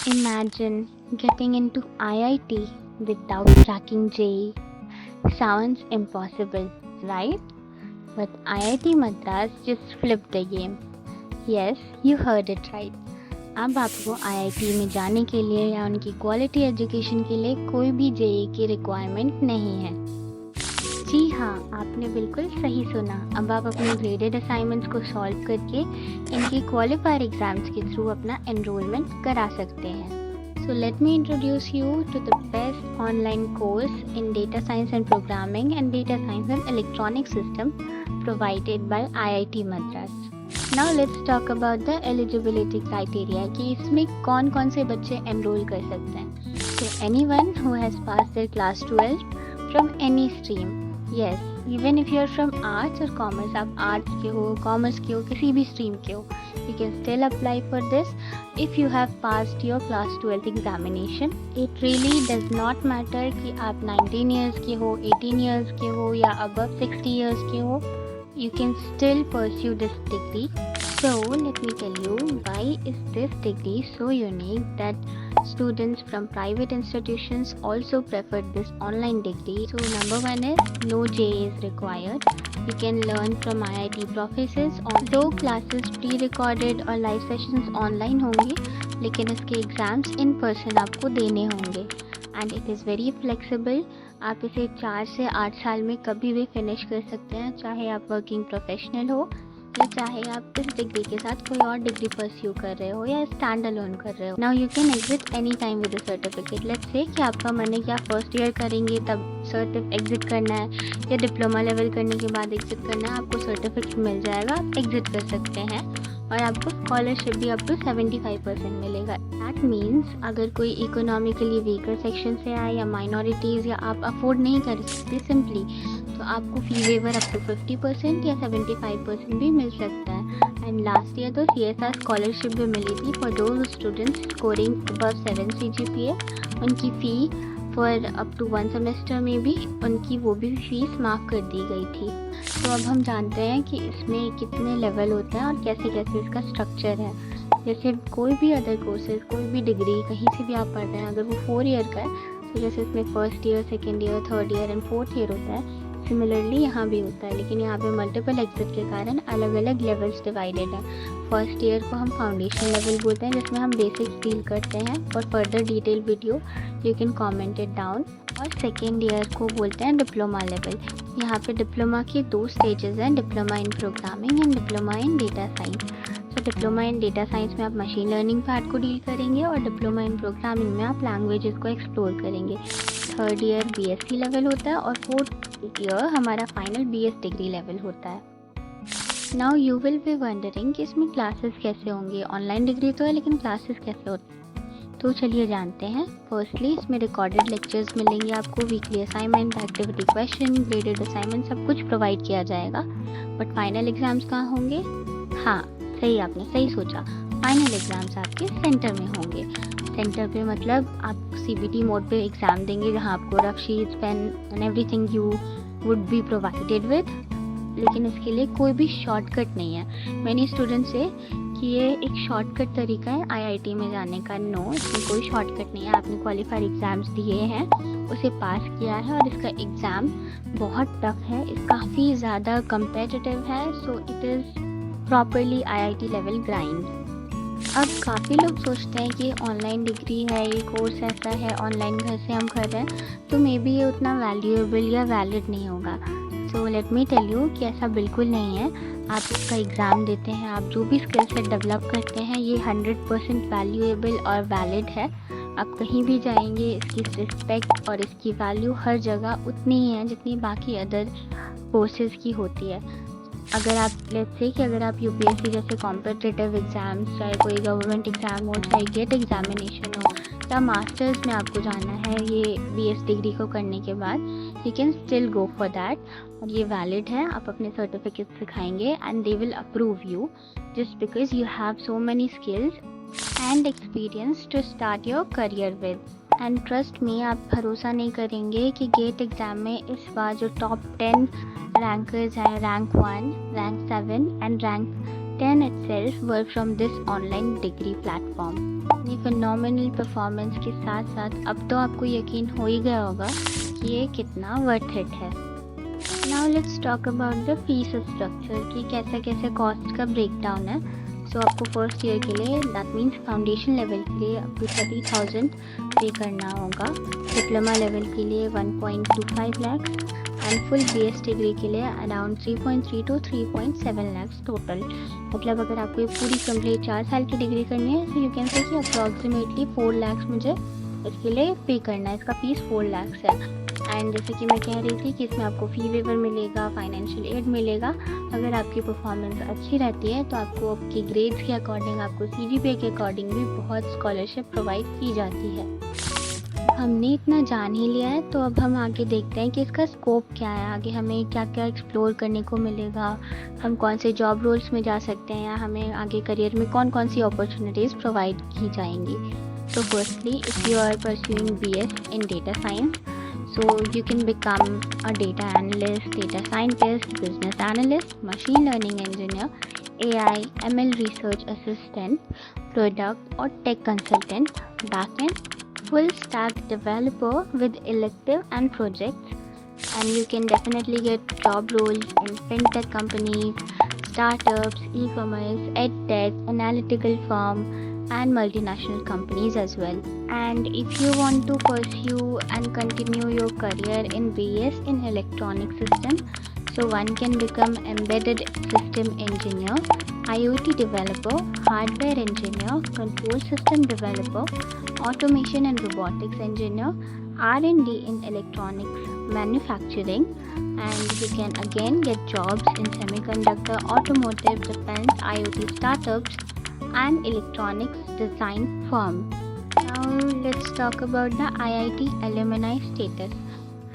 Imagine getting into IIT without cracking JEE. Sounds impossible, right? But IIT Madras just flipped the game. Yes, you heard it right. अब आपको IIT में जाने के लिए या उनकी क्वालिटी एजुकेशन के लिए कोई भी JEE की रिक्वायरमेंट नहीं है। जी हाँ, आपने बिल्कुल सही सुना। अब आप अपने ग्रेडेड असाइनमेंट्स को सॉल्व करके इनकी क्वालिफायर एग्जाम्स के थ्रू अपना एनरोलमेंट करा सकते हैं। So let me introduce you to the best online course in data science and programming and data science and electronic system provided by IIT Madras. Now let's talk about the eligibility criteria कि इसमें कौन कौन से बच्चे enroll कर सकते हैं। So anyone who has passed their class 12 from any stream. Yes, even if you are from arts or commerce, आप arts के हो, commerce के हो, किसी भी stream के हो, you can still apply for this if you have passed your class 12th examination. It really does not matter कि आप 19 years के हो, 18 years के हो या above 60 years के हो, you can still pursue this degree. So let me tell you why is this degree so unique that students from private institutions also prefer this online degree. So number one is no JEE is required. You can learn from IIT professors. Although classes pre-recorded और live sessions online होंगे, लेकिन इसके exams in person आपको देने होंगे and it is very flexible. आप इसे 4 से 8 साल में कभी भी फिनिश कर सकते हैं, चाहे आप वर्किंग प्रोफेशनल हो या चाहे आप इस डिग्री के साथ कोई और डिग्री परस्यू कर रहे हो या स्टैंड अलोन कर रहे हो। Now you can exit any time with a certificate. Let's say कि आपका मन है कि आप फर्स्ट ईयर करेंगे तब एग्जिट करना है या डिप्लोमा लेवल करने के बाद एग्जिट करना है, आपको सर्टिफिकेट मिल जाएगा, आप एग्जिट कर सकते हैं और आपको स्कॉलरशिप भी अप टू 75% मिलेगा। दैट मीन्स अगर कोई इकोनॉमिकली वीकर सेक्शन से आए या माइनॉरिटीज़ या आप अफोर्ड नहीं कर सकते सिंपली, तो आपको फ़ी वेवर अप टू 50% या 75% भी मिल सकता है। एंड लास्ट ईयर तो CSR स्कॉलरशिप भी मिली थी for those students scoring above 7 CGPA। उनकी fee for up to 1 semester में भी उनकी वो भी फीस माफ़ कर दी गई थी। तो अब हम जानते हैं कि इसमें कितने लेवल होते हैं और कैसे कैसे इसका स्ट्रक्चर है। जैसे कोई भी अदर कोर्सेज, कोई भी डिग्री कहीं से भी आप पढ़ रहे हैं, अगर वो 4 ईयर का है तो जैसे इसमें first year, second year, third year and fourth year होता है, सिमिलरली यहाँ भी होता है, लेकिन यहाँ पे मल्टीपल एग्जिट के कारण अलग अलग लेवल्स डिवाइडेड हैं। फर्स्ट ईयर को हम फाउंडेशन लेवल बोलते हैं जिसमें हम बेसिक्स डील करते हैं और further detail video you can comment it down. और सेकेंड ईयर को बोलते हैं डिप्लोमा लेवल। यहाँ पे डिप्लोमा के 2 स्टेजेस हैं, diploma in programming and diploma in data science. तो डिप्लोमा इन डेटा साइंस में आप मशीन लर्निंग पार्ट को डील करेंगे और डिप्लोमा इन प्रोग्रामिंग में आप लैंग्वेजेस को एक्सप्लोर करेंगे। थर्ड ईयर BSc लेवल होता है और फोर्थ ईयर हमारा फाइनल BS डिग्री लेवल होता है। Now you will be wondering कि इसमें क्लासेस कैसे होंगे। ऑनलाइन डिग्री तो है लेकिन क्लासेस कैसे होते हैं, तो चलिए जानते हैं। फर्स्टली इसमें रिकॉर्डेड लेक्चर्स मिलेंगे आपको, weekly assignment, activity question, graded assignment सब कुछ प्रोवाइड किया जाएगा। बट फाइनल एग्जाम्स कहाँ होंगे? हाँ सही, आपने सही सोचा, फाइनल एग्जाम्स आपके सेंटर में होंगे। सेंटर पे मतलब आप CBT मोड पे एग्ज़ाम देंगे जहाँ आपको rough sheets, pen and everything you would be provided with. लेकिन इसके लिए कोई भी शॉर्टकट नहीं है। मैनी स्टूडेंट्स से कि ये एक शॉर्टकट तरीका है IIT में जाने का। नो, इसमें कोई शॉर्टकट नहीं है। आपने क्वालिफायर एग्ज़ाम्स दिए हैं, उसे पास किया है और इसका एग्ज़ाम बहुत टफ है, काफ़ी ज़्यादा कम्पेटिटिव है। So it is properly IIT level grind. अब काफ़ी लोग सोचते हैं कि ऑनलाइन डिग्री है, ये कोर्स ऐसा है, ऑनलाइन घर से हम कर रहे हैं तो मे बी ये उतना वैल्यूएबल या वैलिड नहीं होगा। So let me tell you कि ऐसा बिल्कुल नहीं है। आप इसका एग्ज़ाम देते हैं, आप जो भी स्किल सेट डेवलप करते हैं, ये 100% वैल्यूएबल और वैलिड है। आप कहीं भी जाएंगे, इसकी रिस्पेक्ट और इसकी वैल्यू हर जगह उतनी ही है जितनी बाकी अदर कोर्सेज़ की होती है। अगर आप लेट्स से कि अगर आप UPSC जैसे कॉम्पिटिटिव एग्ज़ाम्स, चाहे कोई गवर्नमेंट एग्ज़ाम हो, चाहे गेट एग्जामिनेशन हो या मास्टर्स में आपको जाना है ये BS डिग्री को करने के बाद, you can still go for that और ये वैलिड है। आप अपने सर्टिफिकेट दिखाएंगे and they will approve you just because you have so many skills and experience to start your career with. And trust me, आप भरोसा नहीं करेंगे कि गेट एग्ज़ाम में इस बार जो टॉप 10 rankers हैं, rank 1, rank 7 and rank 10 itself were from this online degree platform. अपनी फिनोमिनल परफॉर्मेंस के साथ साथ अब तो आपको यकीन हो ही गया होगा कि ये कितना वर्थ इट है। Now let's talk about the fees structure कि कैसे कैसे कॉस्ट का ब्रेकडाउन है। सो आपको फर्स्ट ईयर के लिए दैट मीन्स फाउंडेशन लेवल के लिए अप टू 30,000 पे करना होगा, डिप्लोमा लेवल के लिए 1.25 lakh and full BS degree के लिए अराउंड 3.3 to 3.7 लाख टोटल। मतलब अगर आपको ये पूरी कंप्लीट 4 साल की डिग्री करनी है तो यू कैन से कि अप्रॉक्सीमेटली 4 लाख मुझे इसके लिए पे करना है, इसका फीस 4 लाख है। एंड जैसे कि मैं कह रही थी कि इसमें आपको फ़ी वेवर मिलेगा, फाइनेंशियल एड मिलेगा। अगर आपकी परफॉर्मेंस अच्छी रहती है तो आपको आपकी ग्रेड्स के अकॉर्डिंग, आपको CGPA के अकॉर्डिंग भी बहुत स्कॉलरशिप प्रोवाइड की जाती है। हमने इतना जान ही लिया है तो अब हम आगे देखते हैं कि इसका स्कोप क्या है, आगे हमें क्या क्या एक्सप्लोर करने को मिलेगा, हम कौन से जॉब रोल्स में जा सकते हैं या हमें आगे करियर में कौन कौन सी अपॉर्चुनिटीज़ प्रोवाइड की जाएंगी। तो firstly if you are pursuing BS in data science, so you can become a data analyst, data scientist, business analyst, machine learning engineer, AI, ML research assistant, product or tech consultant, backend, full stack developer with elective and projects. And you can definitely get job roles in fintech companies, startups, e-commerce, edtech, analytical firm and multinational companies as well. And if you want to pursue and continue your career in BS in electronic system, so one can become embedded system engineer, IoT developer, hardware engineer, control system developer, automation and robotics engineer, R&D in electronics manufacturing, and you can again get jobs in semiconductor, automotive, defense, IoT startups and electronics design firm. Now let's talk about the IIT alumni status.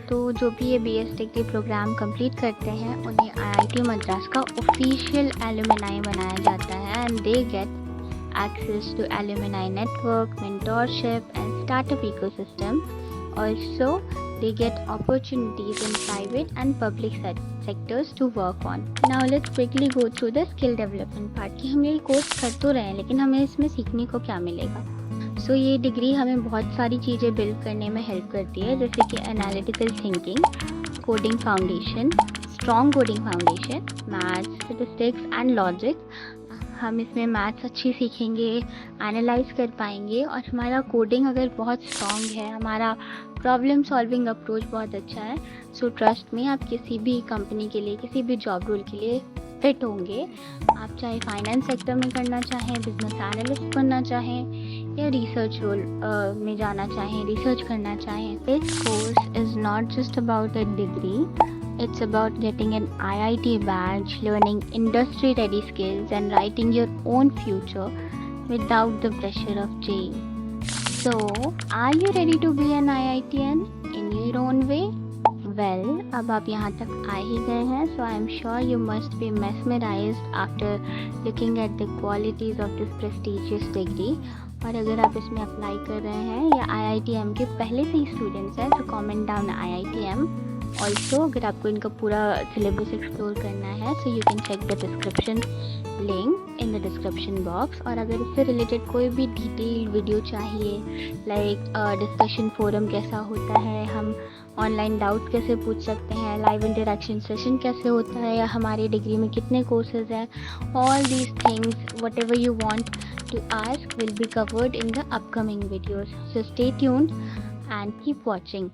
तो जो भी ये BS degree programme complete करते हैं उन्हें IIT Madras का official alumni बनाया जाता है and they get access to alumni network, mentorship and startup ecosystem. Also, they get opportunities in private and public sectors to work on. Now let's quickly go through the skill development part कि हम ये course कर तो रहे हैं लेकिन हमें इसमें सीखने को क्या मिलेगा। सो ये डिग्री हमें बहुत सारी चीज़ें बिल्ड करने में हेल्प करती है, जैसे कि analytical thinking, coding foundation, strong coding foundation, maths, statistics and logic. हम इसमें मैथ्स अच्छी सीखेंगे, एनालाइज कर पाएंगे और हमारा कोडिंग अगर बहुत स्ट्रॉन्ग है, हमारा प्रॉब्लम सॉल्विंग अप्रोच बहुत अच्छा है, सो ट्रस्ट में आप किसी भी कंपनी के लिए, किसी भी जॉब रोल के लिए फिट होंगे। आप चाहे फाइनेंस सेक्टर में करना चाहें, बिजनेस एनालिस्ट बनना चाहें या रिसर्च रोल में जाना चाहें, रिसर्च करना चाहें। This course is not just about a degree, it's about getting an IIT badge, learning industry ready skills and writing your own future without the pressure of JEE. So, are you ready to be an IITian in your own way? Well, अब आप यहाँ तक आ ही गए हैं, so I am sure you must be mesmerized after looking at the qualities of this prestigious degree. और अगर आप इसमें अप्लाई कर रहे हैं या IITM के पहले से ही स्टूडेंट्स हैं तो कमेंट डाउन IITM। ऑल्सो अगर आपको इनका पूरा सिलेबस एक्सप्लोर करना है so you can check the description link in the description box. और अगर इससे रिलेटेड कोई भी डिटेल वीडियो चाहिए, लाइक डिस्कशन फोरम कैसा होता है, हम ऑनलाइन डाउट कैसे पूछ सकते हैं, लाइव इंटरेक्शन सेशन कैसे होता है, या हमारी डिग्री में कितने कोर्सेज हैं, all these things what ever you want to ask will be covered in the upcoming videos. So stay tuned and keep watching.